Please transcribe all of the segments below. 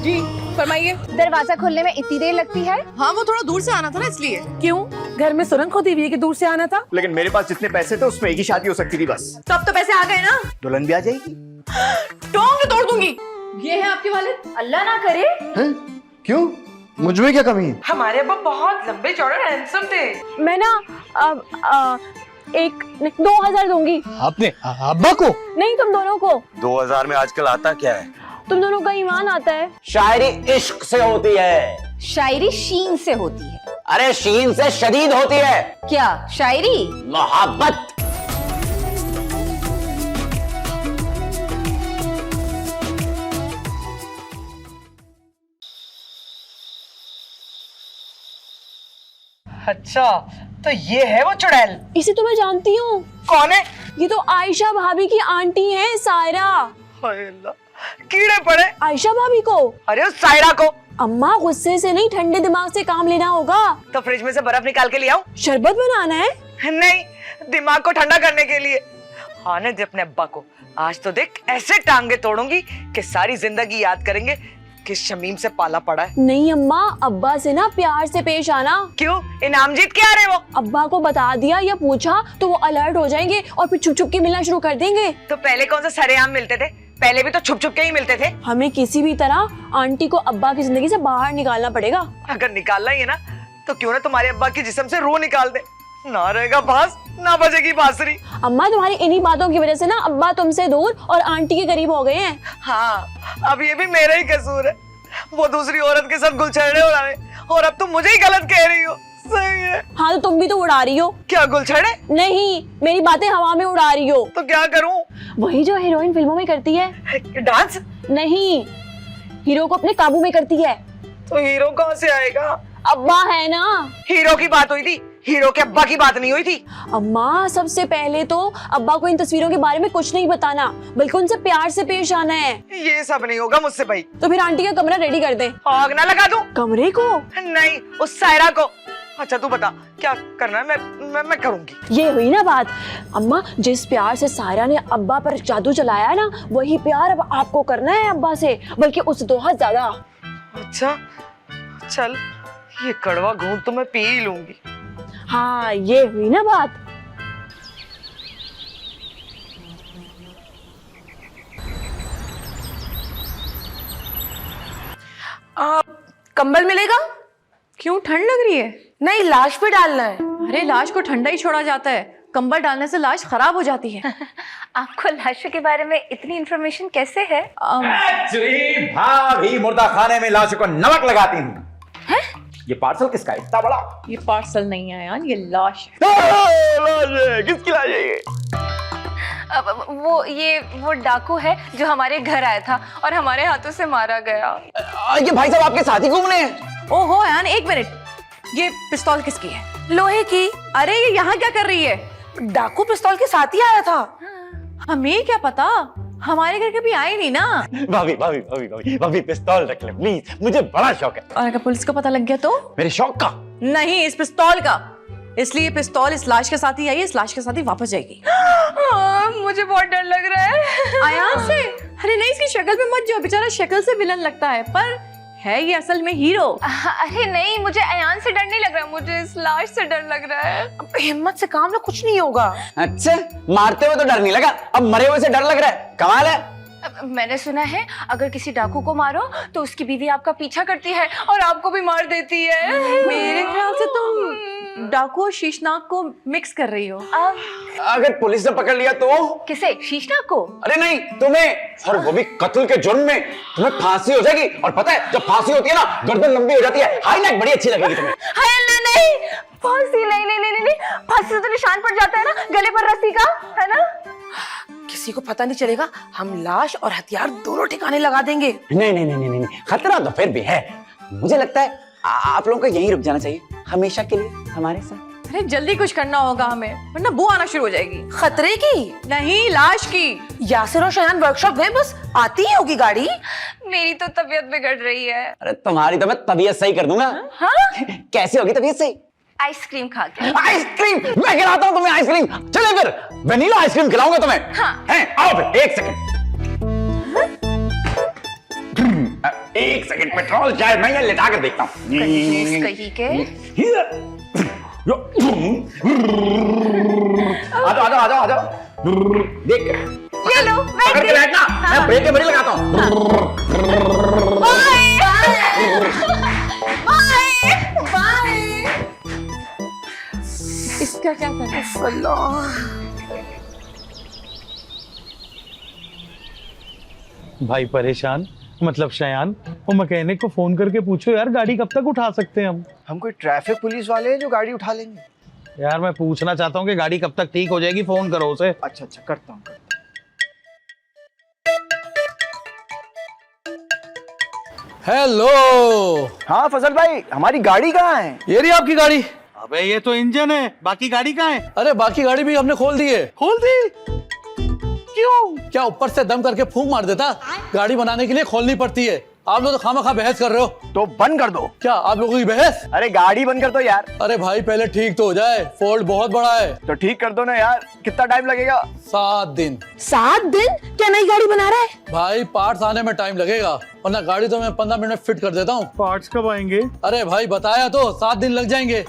जी फरमाइए। दरवाजा खोलने में इतनी देर लगती है? हाँ वो थोड़ा दूर से आना था ना इसलिए। क्यों? घर में सुरंग खोदी हुई है कि दूर से आना था? लेकिन मेरे पास जितने पैसे थे उसमें एक ही शादी हो सकती थी बस। तो अब तो पैसे आ गए ना, दुल्हन भी आ जाएगी। टोंग तोड़ दूंगी। ये है आपके वालिद। अल्लाह ना करे। हैं? क्यों? मुझमें क्या कमी है? हमारे अब्बा बहुत लंबे चौड़े हैंडसम थे। मैं ना 2000 दूंगी। आपने अब्बा को? नहीं, तुम दोनों को। 2000 में आजकल आता क्या है? तुम दोनों का ईमान आता है। शायरी इश्क से होती है। शायरी शीन से होती है। अरे शीन से शदीद होती है। क्या शायरी? मोहब्बत। अच्छा तो ये है वो चुड़ैल। इसे तो मैं जानती हूँ। कौन है? ये तो आयशा भाभी की आंटी है, सायरा। हाय अल्लाह, कीड़े पड़े। आयशा भाभी को? अरे उस सायरा को। अम्मा गुस्से से नहीं, ठंडे दिमाग से काम लेना होगा। तो फ्रिज में से बर्फ निकाल के ले आओ। शरबत बनाना है? नहीं, दिमाग को ठंडा करने के लिए। आने दे अपने अब्बा को। आज तो देख ऐसे टांगे तोड़ूंगी कि सारी जिंदगी याद करेंगे कि शमीम से पाला पड़ा है। नहीं अम्मा, अब्बा से ना प्यार से पेश आना। क्यों, इनाम जीत के आ रहे वो? अब्बा को बता दिया या पूछा तो वो अलर्ट हो जाएंगे और फिर छुप छुप के मिलना शुरू कर देंगे। तो पहले कौन से सरेआम मिलते थे? पहले भी तो छुप छुप के ही मिलते थे। हमें किसी भी तरह आंटी को अब्बा की जिंदगी से बाहर निकालना पड़ेगा। अगर निकालना ही है ना तो क्यों ना तुम्हारे अब्बा की जिस्म से रूह निकाल दे। ना रहेगा बांस, ना बजेगी बांसुरी। अम्मा तुम्हारी इन्हीं बातों की वजह से ना अब्बा तुमसे दूर और आंटी के करीब हो गए हैं। हाँ, अब ये भी मेरा ही कसूर है। वो दूसरी औरत के साथ गुलछड़े उड़ा रहे और अब तुम मुझे ही गलत कह रही हो। सही है। हाँ तो तुम भी तो उड़ा रही हो। क्या गुलछड़े? नहीं, मेरी बातें हवा में उड़ा रही हो। तो क्या करूं? वही जो हीरोइन फिल्मों में करती है। डांस? नहीं, हीरो को अपने काबू में करती है। तो हीरो कहाँ से आएगा? अब्बा है ना। हीरो की बात हुई थी, हीरो के अब्बा की बात नहीं हुई थी। अम्मा सबसे पहले तो अब्बा को इन तस्वीरों के बारे में कुछ नहीं बताना, बल्कि उनसे प्यार से पेश आना है। ये सब नहीं होगा मुझसे भाई। तो फिर आंटी का कमरा रेडी कर दे। आग ना लगा दूं? कमरे को? नहीं, उस सायरा को। अच्छा तू बता क्या करना है, मैं करूंगी। ये हुई ना बात। अम्मा जिस प्यार से सायरा ने अब्बा पर जादू चलाया है ना, वही प्यार अब आपको करना है अब्बा से, बल्कि उससे तो हद ज्यादा। अच्छा चल, ये कड़वा घूंट तो मैं पी ही लूंगी। हाँ ये हुई ना बात। कंबल मिलेगा? क्यों, ठंड लग रही है? नहीं, लाश पे डालना है। अरे लाश को ठंडा ही छोड़ा जाता है, कंबल डालने से लाश खराब हो जाती है। आपको लाशों के बारे में इतनी इन्फॉर्मेशन कैसे है? एक्चुअली भाभी मुर्दा खाने में लाशों को नमक लगाती हूँ। ये पार्सल किसका है इतना बड़ा? ये पार्सल नहीं है यार, ये लाश है। किसकी लाश है ये? वो डाकू है जो हमारे घर आया था और हमारे हाथों से मारा गया। ये भाई साहब आपके साथी घूमने हैं? ओहो यार, एक मिनट, ये पिस्तौल किसकी है? लोहे की। अरे ये यहाँ क्या कर रही है? डाकू पिस्तौल के साथ ही आया था। हमें क्या पता, हमारे घर कभी आए नहीं ना। भाभी भाभी भाभी भाभी भाभी पिस्तौल रख ले प्लीज, मुझे बड़ा शौक है। और अगर पुलिस को पता लग गया तो? मेरे शौक का नहीं, इस पिस्तौल का। इसलिए पिस्तौल इस लाश के साथ ही आई है, इस लाश के साथ ही वापस जाएगी। मुझे बहुत डर लग रहा है। आयान से? अरे नहीं, इसकी शक्ल पे मत जाओ, बेचारा शक्ल से विलन लगता है पर है ये असल में हीरो। अरे नहीं, मुझे अयान से डर नहीं लग रहा, मुझे इस लाश से डर लग रहा है। हिम्मत से काम लो, कुछ नहीं होगा। अच्छा, मारते हुए तो डर नहीं लगा, अब मरे हुए से डर लग रहा है। कमाल है। मैंने सुना है अगर किसी डाकू को मारो तो उसकी बीवी आपका पीछा करती है और आपको भी मार देती है। मेरे ख्याल से तुम डाकू और शीशनाग को मिक्स कर रही हो। अगर पुलिस ने पकड़ लिया तो? किसे? शीशनाग को? अरे नहीं, तुम्हें, और वो भी कत्ल के जुर्म में। तुम्हें फांसी हो जाएगी, और पता है जब फांसी होती है ना, गर्दन लंबी हो जाती है, हाई नेक बड़ी अच्छी लगेगी तुम्हें। हाय अल्लाह, नहीं फांसी, नहीं नहीं नहीं नहीं, फांसी से तो निशान पड़ जाता है ना गले पर रस्सी का, है ना? किसी को पता नहीं चलेगा, हम लाश और हथियार दोनों ठिकाने लगा देंगे। नहीं नहीं नहीं नहीं, खतरा तो फिर भी है। मुझे लगता है आप लोगों को यहीं रुक जाना चाहिए, हमेशा के लिए हमारे साथ। अरे जल्दी कुछ करना होगा हमें, वरना बू आना शुरू हो जाएगी। खतरे की नहीं, लाश की। यासिर और शयान वर्कशॉप गए, बस आती ही होगी गाड़ी। मेरी तो तबीयत बिगड़ रही है। अरे तुम्हारी तो मैं तबीयत सही कर दूंगा। हाँ? कैसे होगी तबीयत सही? आइसक्रीम खा के। आइसक्रीम? मैं खिलाता हूँ तुम्हें आइसक्रीम। चले फिर, वनीला आइसक्रीम खिलाऊंगा तुम्हें। हाँ। हैं, आओ फिर, एक सेकंड। एक सेकंड, पेट्रोल शायद मैं ये लेटा कर देखता हूँ। कहीं के आ जाओ आ जाओ आ जाओ आ जाओ, देख ये लो पकड़ के बैठना, मैं ब्रेक के बड़ी लगाता हूँ। इसका क्या करना? भाई परेशान, मतलब शयान, वो मैकेनिक को फोन करके पूछो यार गाड़ी कब तक उठा सकते हैं हम कोई ट्रैफिक पुलिस वाले हैं जो गाड़ी उठा लेंगे? यार मैं पूछना चाहता हूँ कि गाड़ी कब तक ठीक हो जाएगी, फोन करो उसे। अच्छा अच्छा, करता हूँ। हेलो। हाँ फजल भाई, हमारी गाड़ी कहाँ है? ये रही आपकी गाड़ी। अबे ये तो इंजन है, बाकी गाड़ी कहाँ है? अरे बाकी गाड़ी भी हमने खोल दी है। खोल दी? क्यों? क्या ऊपर से दम करके फूंक मार देता? गाड़ी बनाने के लिए खोलनी पड़ती है। आप लोग तो खामखा बहस कर रहे हो। तो बंद कर दो। क्या आप लोगों की बहस? अरे गाड़ी बंद कर दो यार। अरे भाई पहले ठीक तो हो जाए, फॉल्ट बहुत बड़ा है। तो ठीक कर दो ना यार, कितना टाइम लगेगा? 7 दिन। 7 दिन? क्या नई गाड़ी बना रहा है? भाई पार्ट्स आने में टाइम लगेगा, वरना गाड़ी तो मैं 15 मिनट में फिट कर देता हूँ। पार्ट्स कब आएंगे? अरे भाई बताया तो 7 दिन लग जाएंगे।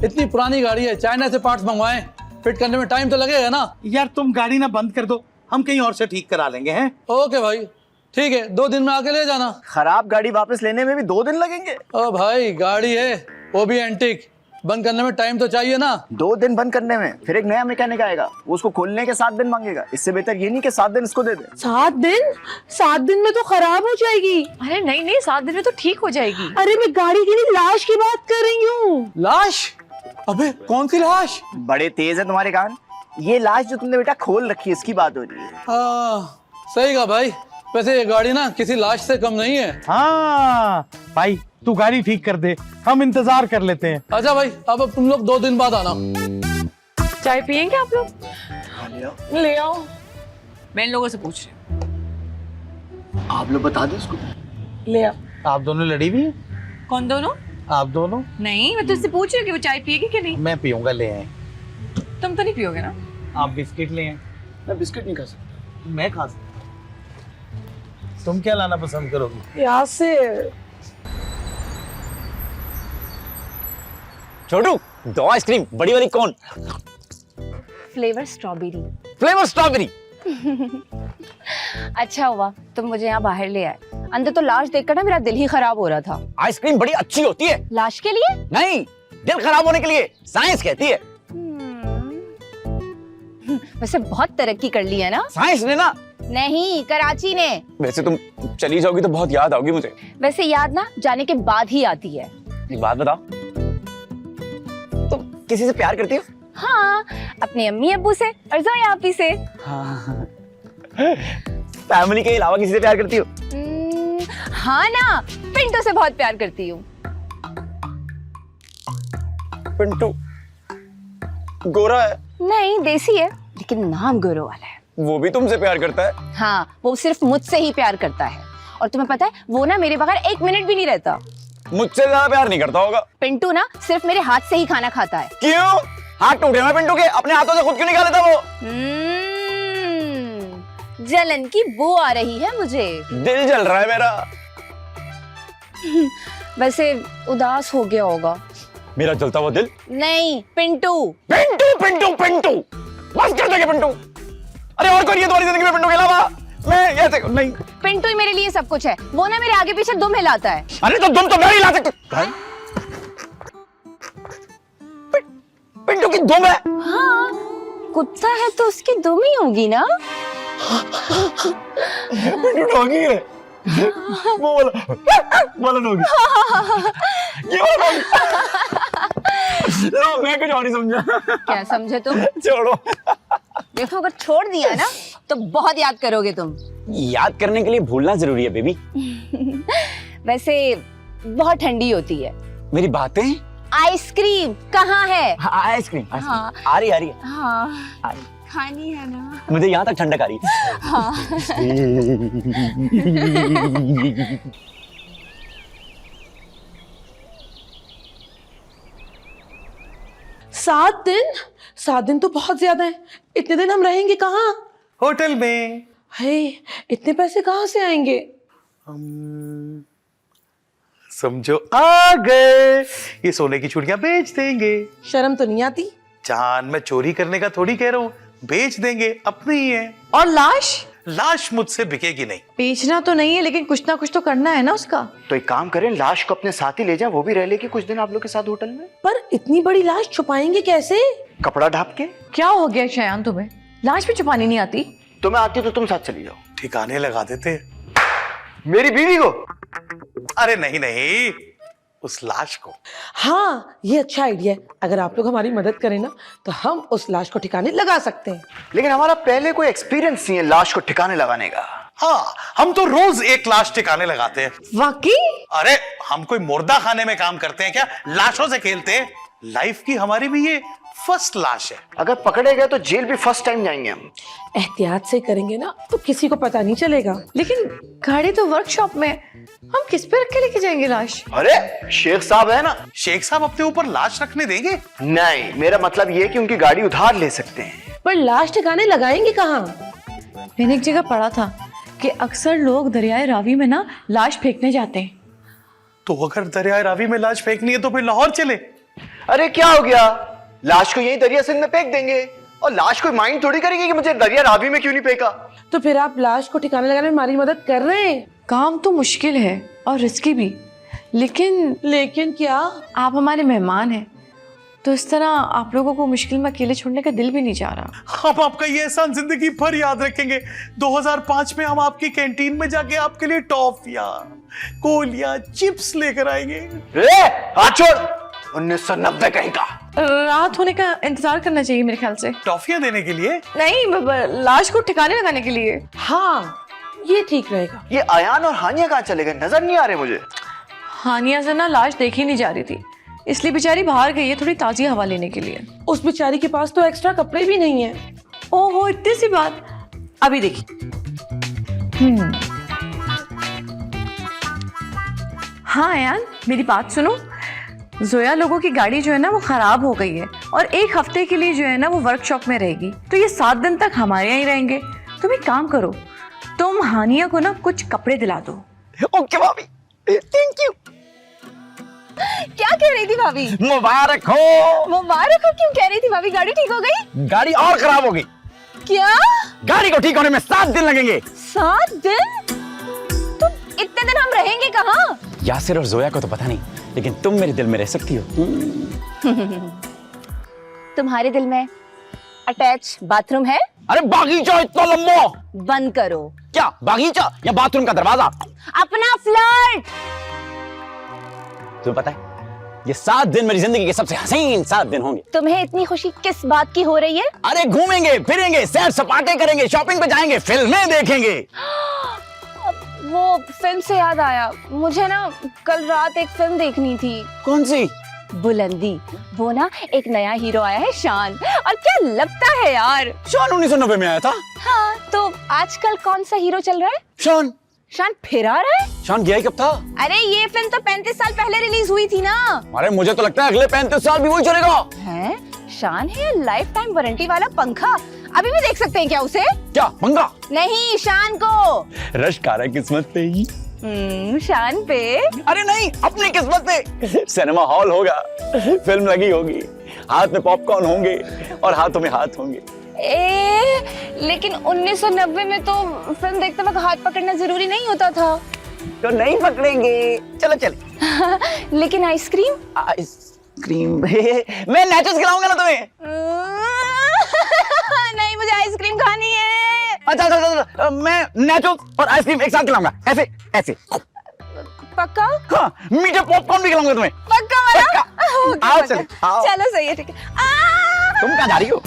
इतनी पुरानी गाड़ी है, चाइना से पार्ट्स मंगवाएं, फिट करने में टाइम तो लगेगा ना। यार तुम गाड़ी ना बंद कर दो, हम कहीं और से ठीक करा लेंगे। हैं? ओके भाई ठीक है, 2 दिन में आके ले जाना। खराब गाड़ी वापस लेने में भी 2 दिन लगेंगे? ओ भाई गाड़ी है वो भी एंटीक, बंद करने में टाइम तो चाहिए ना। 2 दिन बंद करने में, फिर एक नया मैकेनिक आएगा, वो उसको खोलने के 7 दिन मांगेगा। इससे बेहतर ये नहीं कि 7 दिन इसको दे दे। 7 दिन? 7 दिन में तो खराब हो जाएगी। अरे नहीं नहीं, 7 दिन में तो ठीक हो जाएगी। अरे मैं गाड़ी की नहीं, लाश की बात कर रही हूँ। लाश? अबे कौन सी लाश? बड़े तेज है तुम्हारे कान। ये लाश जो तुमने बेटा खोल रखी है, इसकी बात हो रही है। सही कहा भाई, वैसे ये गाड़ी ना किसी लाश से कम नहीं है। हाँ भाई तू गाड़ी ठीक कर दे, हम इंतजार कर लेते हैं। अच्छा भाई अब तुम लोग 2 दिन बाद आना। चाय पियेंगे आप लोग? ले आओ। मैं इन लोगों से पूछ रही हूँ। आप लोग बता दो इसको। ले आओ। आप दोनों लड़ी भी? कौन दोनों? आप दोनों? नहीं, मैं तुझसे पूछ रही हूँ कि वो चाय पिएगी कि नहीं। मैं पीऊंगा, ले आए। तुम तो नहीं पियोगे ना? आप बिस्किट ले आए। मैं बिस्किट नहीं खा सकता। मैं खा सकता। तुम क्या लाना पसंद करोगी? यहाँ से छोटू, 2 आइसक्रीम, बड़ी वाली कौन? Flavour strawberry. Flavour strawberry. अच्छा हुआ तुम मुझे यहाँ बाहर ले आए, अंदर तो लाश देखकर ना मेरा दिल ही खराब हो रहा था। आइसक्रीम बड़ी अच्छी होती है। लाश के लिए? नहीं, दिल खराब होने के लिए, साइंस कहती है। वैसे बहुत तरक्की कर ली है ना साइंस ने ना। नहीं, कराची ने। वैसे तुम चली जाओगी तो बहुत याद आओगी मुझे। वैसे याद ना जाने के बाद ही आती है। एक बात बताओ, तुम किसी से प्यार करती हो? हाँ, अपने अम्मी अब्बू से और जोया आपी से। हाँ। फैमिली के अलावा किसी से प्यार करती हो? हाँ ना, पिंटू से बहुत प्यार करती हूँ। पिंटू गोरा है? नहीं, देसी है, लेकिन नाम गोरो वाला है। वो भी तुमसे प्यार करता है? हाँ, वो सिर्फ मुझसे ही प्यार करता है। और तुम्हें पता है, वो ना मेरे बगैर 1 मिनट भी नहीं रहता। मुझसे ज्यादा प्यार नहीं करता होगा। पिंटू ना सिर्फ मेरे हाथ से ही खाना खाता है। क्यों? हाथ टूटे ना पिंटू के, अपने हाथों से खुद क्यों निकाल लेता वो? जलन की बू आ रही है मुझे। दिल जल रहा है मेरा। वैसे उदास हो गया होगा। मेरा जलता हुआ दिल? नहीं, पिंटू। पिंटू पिंटू पिंटू, बस कर देंगे पिंटू। अरे और कोई है तुम्हारी जिंदगी में पिंटू के अलावा? मैं ऐसे नहीं। पिंटू ही मेरे लिए सब कुछ है। वो ना मेरे आगे पीछे दुम हिलाता है। अरे तो तुम तो मैं ही ला सकते। पिंटू की दुम है? हाँ, कुत्ता है तो उसकी दुम ही होगी ना। पिंटू डॉगी है। वो वाला डॉगी। ये वाला डॉगी। लो, मैं कुछ और नहीं समझा। क्या समझे तुम? छोड़ो। देखो, अगर छोड़ दिया ना तो बहुत याद करोगे तुम। याद करने के लिए भूलना जरूरी है बेबी। वैसे बहुत ठंडी होती है। मेरी बातें? आइसक्रीम कहाँ है? हाँ, आइसक्रीम। हाँ। आ रही है। हाँ, आ रही। खानी है ना। मुझे यहाँ तक ठंडक आ रही। हाँ। 7 दिन? 7 दिन तो बहुत ज्यादा है। इतने दिन हम रहेंगे कहाँ? होटल में। हे, इतने पैसे कहाँ से आएंगे? हम समझो आ गए, ये सोने की चूड़ियां बेच देंगे। शर्म तो नहीं आती? जान, मैं चोरी करने का थोड़ी कह रहा हूँ, बेच देंगे, अपनी ही है। और लाश लाश मुझसे बिकेगी नहीं। बेचना तो नहीं है, लेकिन कुछ ना कुछ तो करना है ना उसका। तो एक काम करें, लाश को अपने साथ ही ले जाएं, वो भी रह लेगी कुछ दिन आप लोग के साथ होटल में। पर इतनी बड़ी लाश छुपाएंगे कैसे? कपड़ा ढाप के। क्या हो गया शयान तुम्हें? लाश भी छुपानी नहीं आती? तुम्हें आती तो तुम साथ चली जाओ। ठिकाने लगा देते मेरी बीवी को। अरे नहीं नहीं, उस लाश को। हाँ, ये अच्छा आइडिया है। अगर आप लोग हमारी मदद करें ना, तो हम उस लाश को ठिकाने लगा सकते हैं। लेकिन हमारा पहले कोई एक्सपीरियंस नहीं है लाश को ठिकाने लगाने का। हाँ, हम तो रोज एक लाश ठिकाने लगाते हैं। वाकई? अरे हम कोई मुर्दा खाने में काम करते हैं क्या? लाशों से खेलते हैं। लाइफ की हमारी भी ये फर्स्ट लाश है। अगर पकड़े गए तो जेल भी फर्स्ट टाइम जाएंगे हम। एहतियात से करेंगे ना तो किसी को पता नहीं चलेगा। लेकिन गाड़ी तो वर्कशॉप में, हम किस पे रख के लेके जाएंगे लाश? अरे शेख साहब है ना। शेख साहब अपने ऊपर लाश रखने देंगे? नहीं, मेरा मतलब ये है कि उनकी गाड़ी उधार ले सकते हैं। पर लाश ठिकाने लगाएंगे कहाँ? मैंने एक जगह पढ़ा था कि अक्सर लोग दरियाए रावी में ना लाश फेंकने जाते हैं। तो अगर दरिया रावी में लाश फेंकनी है तो फिर लाहौर चले। अरे क्या हो गया, लाश को यही दरिया सिंध में फेंक देंगे। और लाश कोई माइंड थोड़ी करेगी कि मुझे दरिया रावी में क्यों नहीं फेंका। तो फिर आप लाश को ठिकाने लगाने में हमारी मदद कर रहे हैं। काम तो मुश्किल है और रिस्की भी, लेकिन क्या? आप हमारे मेहमान हैं, तो इस तरह आप लोगों को मुश्किल में अकेले छोड़ने का दिल भी नहीं चाह रहा। हम आपका ये एहसान जिंदगी भर याद रखेंगे। 2005 में हम आपकी कैंटीन में जाके आपके लिए टॉफियां, कोलियां, चिप्स लेकर आएंगे। हाथ छोड़, 1990 कहीं का। रात होने का इंतजार करना चाहिए मेरे ख्याल से। टॉफियां देने के लिए? नहीं, लाश को ठिकाने लगाने के लिए। हाँ, ये ठीक रहेगा। ये अयान और हानिया कहाँ चले गए, नजर नहीं आ रहे मुझे। हानिया से ना लाश देखी नहीं जा रही थी, इसलिए बेचारी बाहर गई है थोड़ी ताजी हवा लेने के लिए। उस बेचारी के पास तो एक्स्ट्रा कपड़े भी नहीं है। ओहो, इतनी सी बात। अभी देखी। हाँ यार, मेरी बात सुनो। जोया लोगों की गाड़ी जो है ना वो खराब हो गई है और एक हफ्ते के लिए जो है ना वो वर्कशॉप में रहेगी, तो ये 7 दिन तक हमारे यहाँ ही रहेंगे। तुम एक काम करो, तुम हानिया को ना कुछ कपड़े दिला दो। ओके भाभी, थैंक यू। क्या कह रही थी भाभी? मुबारक हो। मुबारक हो क्यों कह रही थी भाभी? गाड़ी ठीक हो गई? गाड़ी और खराब होगी। क्या? गाड़ी को ठीक होने में 7 दिन लगेंगे। 7 दिन? तो इतने दिन हम रहेंगे कहाँ? यासिर और जोया को तो पता नहीं, लेकिन तुम मेरे दिल में रह सकती हो। तुम्हारे दिल में अटैच बाथरूम है? अरे बागीचा इतना लंबा। बंद करो। क्या बागीचा या बाथरूम का दरवाजा? अपना फ्लर्ट। तुम्हें पता है, ये 7 दिन मेरी जिंदगी के सबसे हसीन 7 दिन होंगे। तुम्हें इतनी खुशी किस बात की हो रही है? अरे घूमेंगे फिरेंगे, सैर सपाटे करेंगे, शॉपिंग पे जाएंगे, फिल्में देखेंगे। वो फिल्म से याद आया, मुझे ना कल रात एक फिल्म देखनी थी। कौन सी? बुलंदी। वो ना एक नया हीरो आया है, शान। और क्या लगता है यार। शान 1990 में आया था। हाँ, तो आजकल कौन सा हीरो चल रहा है? शान। शान फिर आ रहा है? शान गया ही कब था? अरे ये फिल्म तो 35 साल पहले रिलीज हुई थी ना। अरे मुझे तो लगता है अगले 35 साल भी वही चलेगा। है? शान है लाइफ टाइम वारंटी वाला पंखा। अभी भी देख सकते हैं क्या उसे? क्या पंखा? नहीं, शान को। रश्क आ रहा है किस्मत पे ही। शान पे? अरे नहीं, अपनी किस्मत पे। सिनेमा हॉल होगा, फिल्म लगी होगी, हाथ में पॉपकॉर्न होंगे और हाथों में हाथ होंगे। लेकिन 1990 में तो फिल्म देखते वक्त हाथ पकड़ना जरूरी नहीं होता था। तो नहीं पकड़ेंगे, चलो चले। लेकिन आइसक्रीम? आइसक्रीम मैं नेचोस खिलाऊंगा ना तुम्हें। नहीं, मुझे आइसक्रीम खानी है। अच्छा, मैं नेचोस और आइसक्रीम एक साथ खिलाऊंगा, ऐसे ऐसे। पक्का? हाँ, मीठे पॉपकॉर्न भी खिलाऊंगा तुम्हें। पक्का वाला? आओ चले, आओ। चलो सही है, ठीक है। तुम कहाँ जा रही हो?